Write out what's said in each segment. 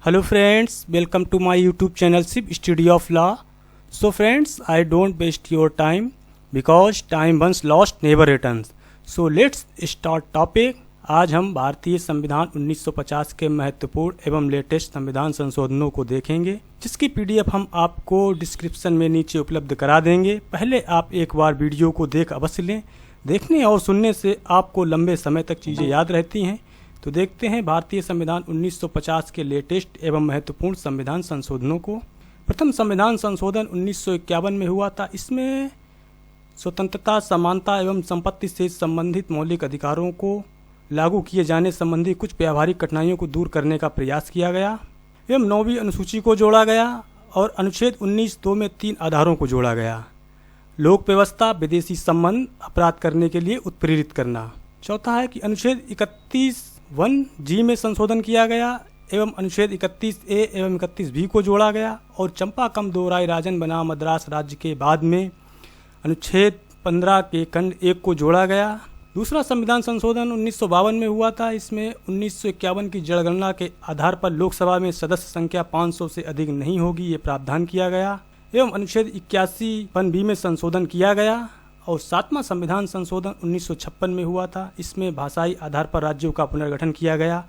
Hello friends, welcome to my YouTube channel SIP Study of Law. So friends, I don't waste your time because time once lost never returns. So let's start topic. आज हम भारतीय संविधान 1950 के महत्वपूर्ण एवं latest संविधान संशोधनों को देखेंगे, जिसकी पीडीएफ हम आपको डिस्क्रिप्शन में नीचे उपलब्ध करा देंगे। पहले आप एक बार वीडियो को देख अवश्य लें। देखने और सुनने से आपको लंबे समय तक चीज़ें याद रहती हैं। तो देखते हैं भारतीय संविधान 1950 के लेटेस्ट एवं महत्वपूर्ण संविधान संशोधनों को। प्रथम संविधान संशोधन 1951 में हुआ था। इसमें स्वतंत्रता, समानता एवं संपत्ति से संबंधित मौलिक अधिकारों को लागू किए जाने संबंधी कुछ व्यावहारिक कठिनाइयों को दूर करने का प्रयास किया गया एवं 9वीं अनुसूची को जोड़ा गया और अनुच्छेद 19(2) में 3 आधारों को जोड़ा गया। लोक व्यवस्था, विदेशी संबंध अपराध करने के लिए उत्प्रेरित करना। चौथा है कि अनुच्छेद 31(1)(g) में संशोधन किया गया एवं अनुच्छेद 31(a) एवं 31(b) को जोड़ा गया और चंपाकम दोराई राजन बनाम मद्रास राज्य के बाद में अनुच्छेद 15 के खंड 1 को जोड़ा गया। दूसरा संविधान संशोधन 1952 में हुआ था। इसमें 1951 की जनगणना के आधार पर लोकसभा में सदस्य संख्या 500 से अधिक नहीं होगी, ये प्रावधान किया गया एवं अनुच्छेद 81(b) में संशोधन किया गया। और सातवां संविधान संशोधन 1956 में हुआ था। इसमें भाषाई आधार पर राज्यों का पुनर्गठन किया गया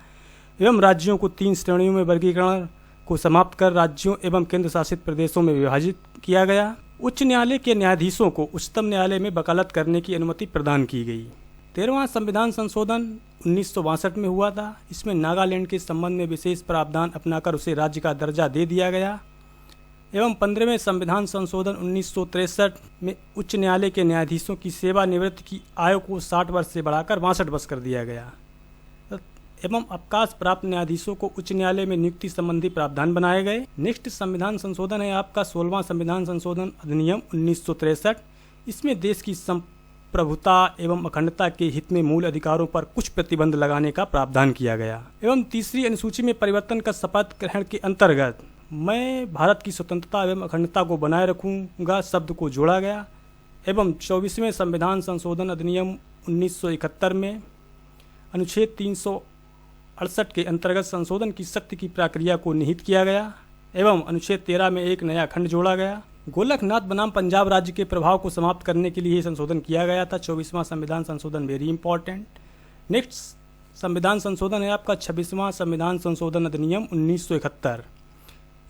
एवं राज्यों को 3 श्रेणियों में वर्गीकरण को समाप्त कर राज्यों एवं केंद्र शासित प्रदेशों में विभाजित किया गया। उच्च न्यायालय के न्यायाधीशों को उच्चतम न्यायालय में वकालत करने की अनुमति प्रदान की गई। 13वां संविधान संशोधन 1962 में हुआ था। इसमें नागालैंड के संबंध में विशेष प्रावधान अपनाकर उसे राज्य का दर्जा दे दिया गया एवं 15वें संविधान संशोधन 1963 में उच्च न्यायालय के न्यायाधीशों की सेवानिवृत्ति की आयु को 60 वर्ष से बढ़ाकर 62 वर्ष कर दिया गया एवं अवकाश प्राप्त न्यायाधीशों को उच्च न्यायालय में नियुक्ति संबंधी प्रावधान बनाए गए। नेक्स्ट संविधान संशोधन है आपका 16वां संविधान संशोधन अधिनियम 1963। इसमें देश की प्रभुता एवं अखंडता के हित में मूल अधिकारों पर कुछ प्रतिबंध लगाने का प्रावधान किया गया एवं तीसरी अनुसूची में परिवर्तन का शपथ ग्रहण के अंतर्गत मैं भारत की स्वतंत्रता एवं अखंडता को बनाए रखूंगा शब्द को जोड़ा गया एवं 24वें संविधान संशोधन अधिनियम 1971 में अनुच्छेद 368 के अंतर्गत संशोधन की शक्ति की प्रक्रिया को निहित किया गया एवं अनुच्छेद 13 में एक नया खंड जोड़ा गया। गोलकनाथ बनाम पंजाब राज्य के प्रभाव को समाप्त करने के लिए संशोधन किया गया था। 24वां संविधान संशोधन वेरी इंपॉर्टेंट। नेक्स्ट संविधान संशोधन है आपका 26वां संविधान संशोधन अधिनियम 1971।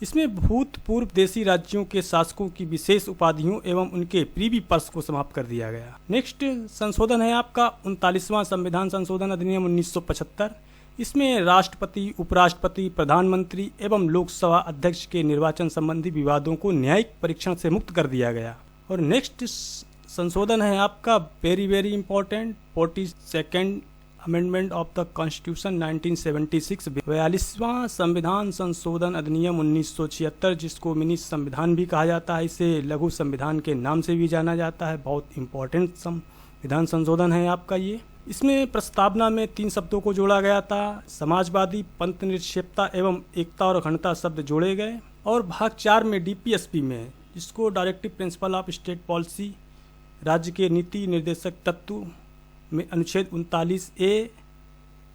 इसमें भूतपूर्व देशी राज्यों के शासकों की विशेष उपाधियों एवं उनके प्रीवी पर्स को समाप्त कर दिया गया। नेक्स्ट संशोधन है आपका 39वां संविधान संशोधन अधिनियम 1975। इसमें राष्ट्रपति, उपराष्ट्रपति, प्रधानमंत्री एवं लोकसभा अध्यक्ष के निर्वाचन संबंधी विवादों को न्यायिक परीक्षण से मुक्त कर दिया गया। और नेक्स्ट संशोधन है आपका very important 42nd amendment of the constitution 1976। 42वां संविधान संशोधन अधिनियम 1976, जिसको मिनी संविधान भी कहा जाता है, इसे लघु संविधान के नाम से भी जाना जाता है। बहुत इंपॉर्टेंट संविधान संशोधन है आपका ये। इसमें प्रस्तावना में 3 शब्दों को जोड़ा गया था। समाजवादी, पंथ निरपेक्षता एवं एकता और अखंडता शब्द जोड़े गए। और भाग 4 में डीपीएसपी में, जिसको directive principle of state policy, राज्य के नीति निर्देशक तत्व में अनुच्छेद 39A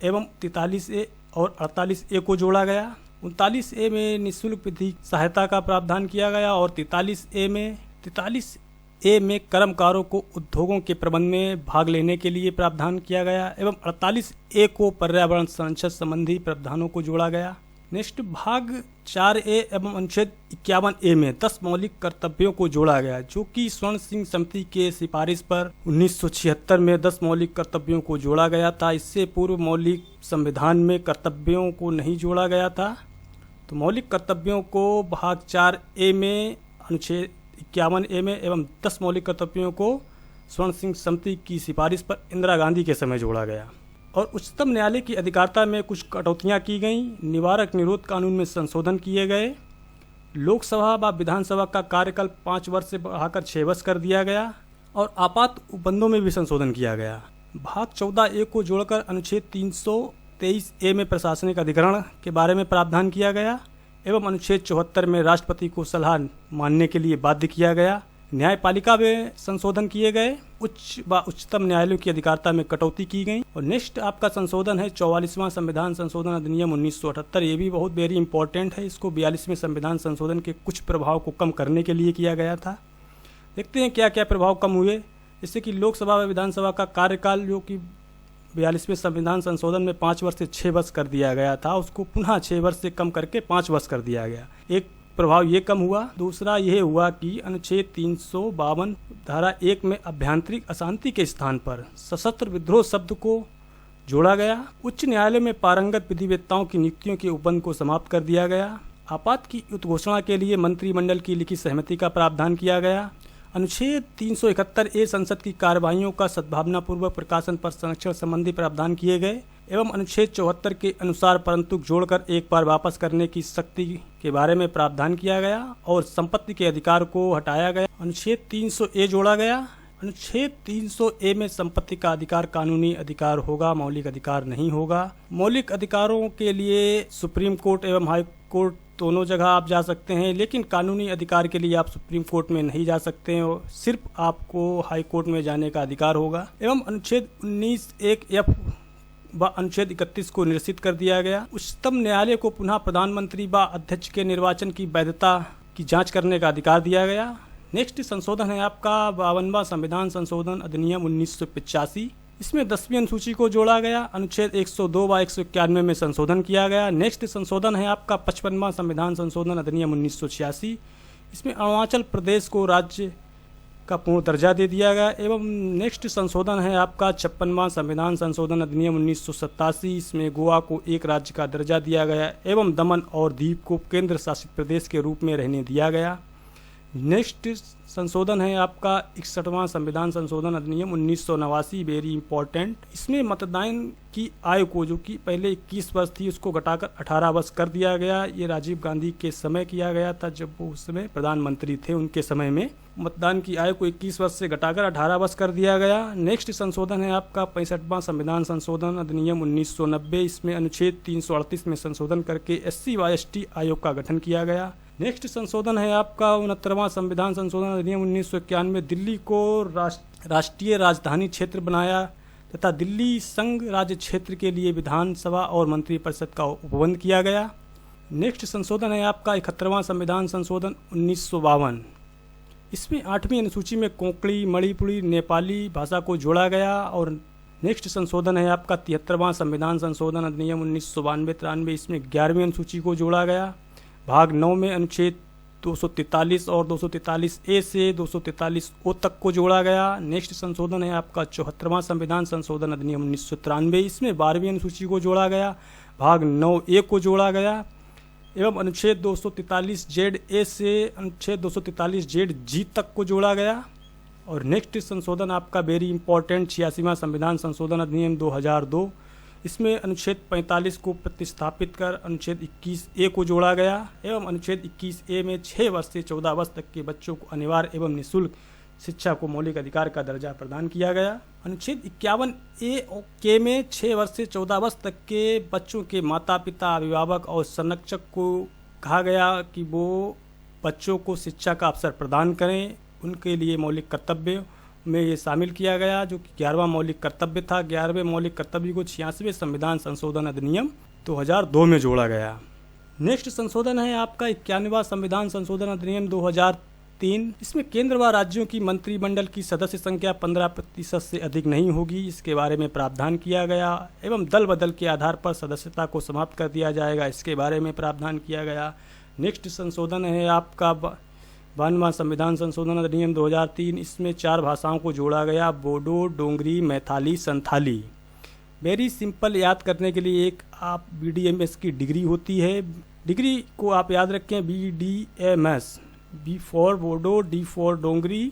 एवं 43A और 48A को जोड़ा गया। 39A में निःशुल्क विधिक सहायता का प्रावधान किया गया और 43A में कर्मकारों को उद्योगों के प्रबंध में भाग लेने के लिए प्रावधान किया गया एवं 48A को पर्यावरण संरक्षण संबंधी प्रावधानों को जोड़ा गया। नेक्स्ट भाग 4A एवं अनुच्छेद 51A में 10 मौलिक कर्तव्यों को जोड़ा गया, जो कि स्वर्ण सिंह समिति के सिफारिश पर 1976 में 10 मौलिक कर्तव्यों को जोड़ा गया था। इससे पूर्व मौलिक संविधान में कर्तव्यों को नहीं जोड़ा गया था। तो मौलिक कर्तव्यों को भाग 4A में अनुच्छेद 51A में एवं 10 मौलिक कर्तव्यों को स्वर्ण सिंह समिति की सिफारिश पर इंदिरा गांधी के समय जोड़ा गया। और उच्चतम न्यायालय की अधिकारिता में कुछ कटौतियां की गईं। निवारक निरोध कानून में संशोधन किए गए। लोकसभा व विधानसभा का कार्यकाल 5 वर्ष से बढ़ाकर 6 वर्ष कर दिया गया और आपात उपबंधों में भी संशोधन किया गया। भाग 14A को जोड़कर अनुच्छेद 323A में प्रशासनिक अधिग्रहण के बारे में प्रावधान किया गया एवं अनुच्छेद 74 में राष्ट्रपति को सलाह मानने के लिए बाध्य किया गया न्यायपालिका में संशोधन किए गए। उच्च व उच्चतम न्यायालयों की अधिकारिता में कटौती की गई। और नेक्स्ट आपका संशोधन है 44वां संविधान संशोधन अधिनियम 1978। ये भी बहुत वेरी इंपॉर्टेंट है। इसको 42वें संविधान संशोधन के कुछ प्रभाव को कम करने के लिए किया गया था। देखते हैं क्या क्या प्रभाव कम हुए। इससे कि लोकसभा व विधानसभा का कार्यकाल जो कि 42वें संविधान संशोधन में 5 वर्ष से 6 वर्ष कर दिया गया था, उसको पुनः 6 वर्ष से कम करके 5 वर्ष कर दिया गया। एक प्रभाव ये कम हुआ। दूसरा यह हुआ कि अनुच्छेद 352 धारा 1 में आभ्यंतरिक अशांति के स्थान पर सशस्त्र विद्रोह शब्द को जोड़ा गया। उच्च न्यायालय में पारंगत विधिवेत्ताओं की नियुक्तियों के उपबंध को समाप्त कर दिया गया। आपात की उद्घोषणा के लिए मंत्रिमंडल की लिखित सहमति का प्रावधान किया गया। अनुच्छेद 371 संसद की कार्यवाहियों का सद्भावनापूर्वक प्रकाशन पर संरक्षण संबंधी प्रावधान किए गए एवं अनुच्छेद 74 के अनुसार परंतु जोड़कर एक बार वापस करने की शक्ति के बारे में प्रावधान किया गया और संपत्ति के अधिकार को हटाया गया। अनुच्छेद 300A जोड़ा गया। अनुच्छेद 300A में संपत्ति का अधिकार कानूनी अधिकार होगा, मौलिक अधिकार नहीं होगा। मौलिक अधिकारों के लिए सुप्रीम कोर्ट एवं हाई कोर्ट दोनों जगह आप जा सकते हैं, लेकिन कानूनी अधिकार के लिए आप सुप्रीम कोर्ट में नहीं जा सकते हैं, सिर्फ आपको हाई कोर्ट में जाने का अधिकार होगा। एवं अनुच्छेद 19(1)(f) व अनुच्छेद 31 को निरसित कर दिया गया। उच्चतम न्यायालय को पुनः प्रधानमंत्री व अध्यक्ष के निर्वाचन की वैधता की जांच करने का अधिकार दिया गया। नेक्स्ट संशोधन है आपका 52वां संविधान संशोधन अधिनियम 1985। इसमें 10वीं अनुसूची को जोड़ा गया। अनुच्छेद 102 व 191 में संशोधन किया गया। नेक्स्ट संशोधन है आपका 55वां संविधान संशोधन अधिनियम 1986। इसमें अरुणाचल प्रदेश को राज्य का पूर्ण दर्जा दे दिया गया। एवं नेक्स्ट संशोधन है आपका 56वां संविधान संशोधन अधिनियम 1987। इसमें गोवा को एक राज्य का दर्जा दिया गया एवं दमन और दीव को केंद्र शासित प्रदेश के रूप में रहने दिया गया। नेक्स्ट संशोधन है आपका 61वां संविधान संशोधन अधिनियम 1989, वेरी इंपॉर्टेंट। इसमें मतदान की आयु को जो कि पहले 21 वर्ष थी उसको घटाकर 18 वर्ष कर दिया गया। ये राजीव गांधी के समय किया गया था, जब वो उस समय प्रधानमंत्री थे। उनके समय में मतदान की आयु को 21 वर्ष से घटाकर 18 वर्ष कर दिया गया। नेक्स्ट संशोधन है आपका 65वां संविधान संशोधन अधिनियम 1990। इसमें अनुच्छेद 338 में संशोधन करके SC व ST आयोग का गठन किया गया। नेक्स्ट संशोधन है आपका 69वां संविधान संशोधन अधिनियम 1991। दिल्ली को राष्ट्रीय राजधानी क्षेत्र बनाया तथा दिल्ली संघ राज्य क्षेत्र के लिए विधानसभा और मंत्रिपरिषद का उपबंध किया गया। नेक्स्ट संशोधन है आपका 71वां संविधान संशोधन 1952। इसमें 8वीं अनुसूची में कोंकणी, मणिपुरी, नेपाली भाषा को जोड़ा गया। और नेक्स्ट संशोधन है आपका 73वां संविधान संशोधन अधिनियम 1992-93। इसमें 11वीं अनुसूची को जोड़ा गया। भाग 9 में अनुच्छेद 243 और 243A से 243O तक को जोड़ा गया। नेक्स्ट संशोधन है आपका 74वां संविधान संशोधन अधिनियम 1993। इसमें 12वीं अनुसूची को जोड़ा गया, भाग 9A को जोड़ा गया एवं अनुच्छेद 243ZA से अनुच्छेद 243ZG तक को जोड़ा गया। और नेक्स्ट संशोधन आपका वेरी इंपॉर्टेंट 86वां संविधान संशोधन अधिनियम 2002। इसमें अनुच्छेद 45 को प्रतिस्थापित कर अनुच्छेद 21A को जोड़ा गया एवं अनुच्छेद 21A में 6 वर्ष से 14 वर्ष तक के बच्चों को अनिवार्य एवं निःशुल्क शिक्षा को मौलिक अधिकार का दर्जा प्रदान किया गया। अनुच्छेद 51A के में 6 वर्ष से 14 वर्ष तक के बच्चों के माता पिता, अभिभावक और संरक्षक को कहा गया कि वो बच्चों को शिक्षा का अवसर प्रदान करें। उनके लिए मौलिक कर्तव्य में ये शामिल किया गया, जो कि 11वां मौलिक कर्तव्य था। 11वें मौलिक कर्तव्य को 86वें संविधान संशोधन अधिनियम 2002 में जोड़ा गया। नेक्स्ट संशोधन है आपका 91वां संविधान संशोधन अधिनियम 2003। इसमें केंद्र व राज्यों की मंत्रिमंडल की सदस्य संख्या 15% से अधिक नहीं होगी, इसके बारे में प्रावधान किया गया एवं दल बदल के आधार पर सदस्यता को समाप्त कर दिया जाएगा, इसके बारे में प्रावधान किया गया। नेक्स्ट संशोधन है आपका 52वां संविधान संशोधन अधिनियम 2003। इसमें 4 भाषाओं को जोड़ा गया, बोडो, डोंगरी, मैथाली, संथाली। वेरी सिंपल याद करने के लिए एक आप BDMS की डिग्री होती है, डिग्री को आप याद रखें BDMS, B for Bodo, D for Dogri,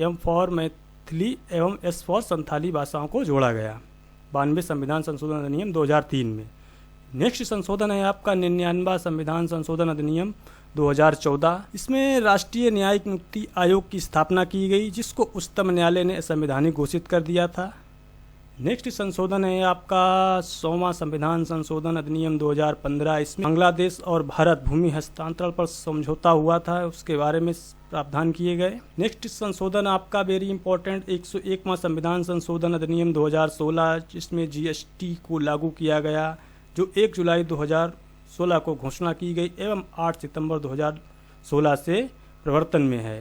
M for Maithili एवं S फॉर संथाली भाषाओं को जोड़ा गया 92वें संविधान संशोधन अधिनियम 2003 में। नेक्स्ट संशोधन है आपका 99वां संविधान संशोधन अधिनियम 2014। इसमें राष्ट्रीय न्यायिक नियुक्ति आयोग की स्थापना की गई, जिसको उच्चतम न्यायालय ने असंवैधानिक घोषित कर दिया था। नेक्स्ट संशोधन है आपका 100वां संविधान संशोधन अधिनियम 2015। इसमें बांग्लादेश और भारत भूमि हस्तांतरण पर समझौता हुआ था, उसके बारे में प्रावधान किए गए। नेक्स्ट संशोधन आपका वेरी इंपॉर्टेंट 101वां संविधान संशोधन अधिनियम 2016, जिसमें जीएसटी को लागू किया गया, जो 1 जुलाई 2016 को घोषणा की गई एवं 8 सितंबर 2016 से प्रवर्तन में है।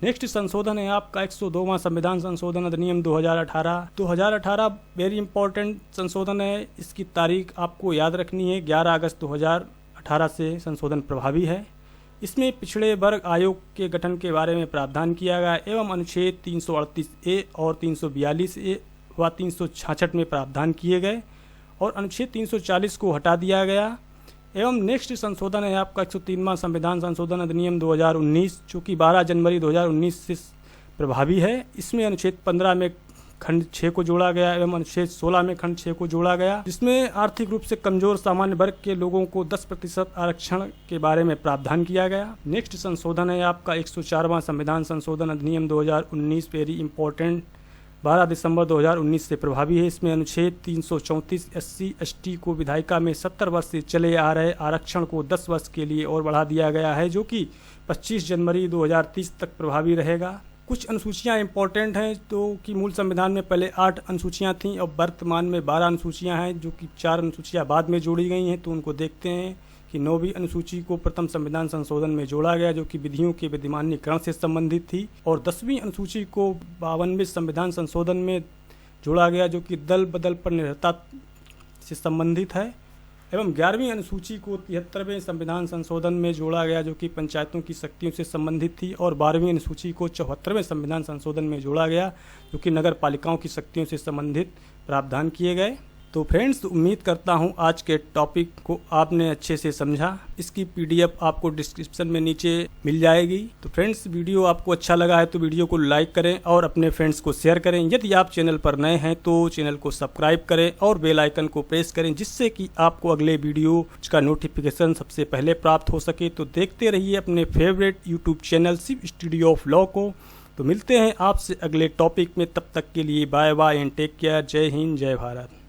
नेक्स्ट संशोधन है आपका 102वां संविधान संशोधन अधिनियम 2018 वेरी इंपॉर्टेंट संशोधन है। इसकी तारीख आपको याद रखनी है, 11 अगस्त 2018 से संशोधन प्रभावी है। इसमें पिछड़े वर्ग आयोग के गठन के बारे में प्रावधान किया गया एवं अनुच्छेद 338A और 342A व 366 में प्रावधान किए गए और अनुच्छेद 340 को हटा दिया गया। एवं नेक्स्ट संशोधन है आपका 103वां संविधान संशोधन अधिनियम 2019, जो कि 12 जनवरी 2019 से प्रभावी है। इसमें अनुच्छेद 15 में खंड 6 को जोड़ा गया एवं अनुच्छेद 16 में खंड 6 को जोड़ा गया, जिसमें आर्थिक रूप से कमजोर सामान्य वर्ग के लोगों को 10% आरक्षण के बारे में प्रावधान किया गया। नेक्स्ट संशोधन है आपका 104वां संविधान संशोधन अधिनियम 2019 वेरी इंपॉर्टेंट, 12 दिसंबर 2019 से प्रभावी है। इसमें अनुच्छेद 334 SC/ST को विधायिका में 70 वर्ष से चले आ रहे आरक्षण को 10 वर्ष के लिए और बढ़ा दिया गया है, जो कि 25 जनवरी 2030 तक प्रभावी रहेगा। कुछ अनुसूचियां इंपॉर्टेंट हैं, तो कि मूल संविधान में पहले 8 अनुसूचियां थीं और वर्तमान में 12 अनुसूचियां हैं, जो कि 4 अनुसूचियां बाद में जोड़ी गई हैं। तो उनको देखते हैं कि 9वीं अनुसूची को प्रथम संविधान संशोधन में जोड़ा गया, जो कि विधियों के विधिमान्यकरण से संबंधित थी, और 10वीं अनुसूची को 52वें संविधान संशोधन में जोड़ा गया, जो कि दल बदल पर निर्भरता से संबंधित है। एवं 11वीं अनुसूची को 73वें संविधान संशोधन में जोड़ा गया, जो कि पंचायतों की शक्तियों से संबंधित थी, और 12वीं अनुसूची को 74वें संविधान संशोधन में जोड़ा गया, जो कि नगर पालिकाओं की शक्तियों से संबंधित प्रावधान किए गए। तो फ्रेंड्स, उम्मीद करता हूं आज के टॉपिक को आपने अच्छे से समझा। इसकी PDF आपको डिस्क्रिप्शन में नीचे मिल जाएगी। तो फ्रेंड्स, वीडियो आपको अच्छा लगा है तो वीडियो को लाइक करें और अपने फ्रेंड्स को शेयर करें। यदि आप चैनल पर नए हैं तो चैनल को सब्सक्राइब करें और बेल आइकन को प्रेस करें, जिससे कि आपको अगले वीडियो का नोटिफिकेशन सबसे पहले प्राप्त हो सके। तो देखते रहिए अपने favourite YouTube channel Shiv studio of law को। तो मिलते हैं आपसे अगले टॉपिक में, तब तक के लिए bye bye and take care. जय हिंद, जय भारत।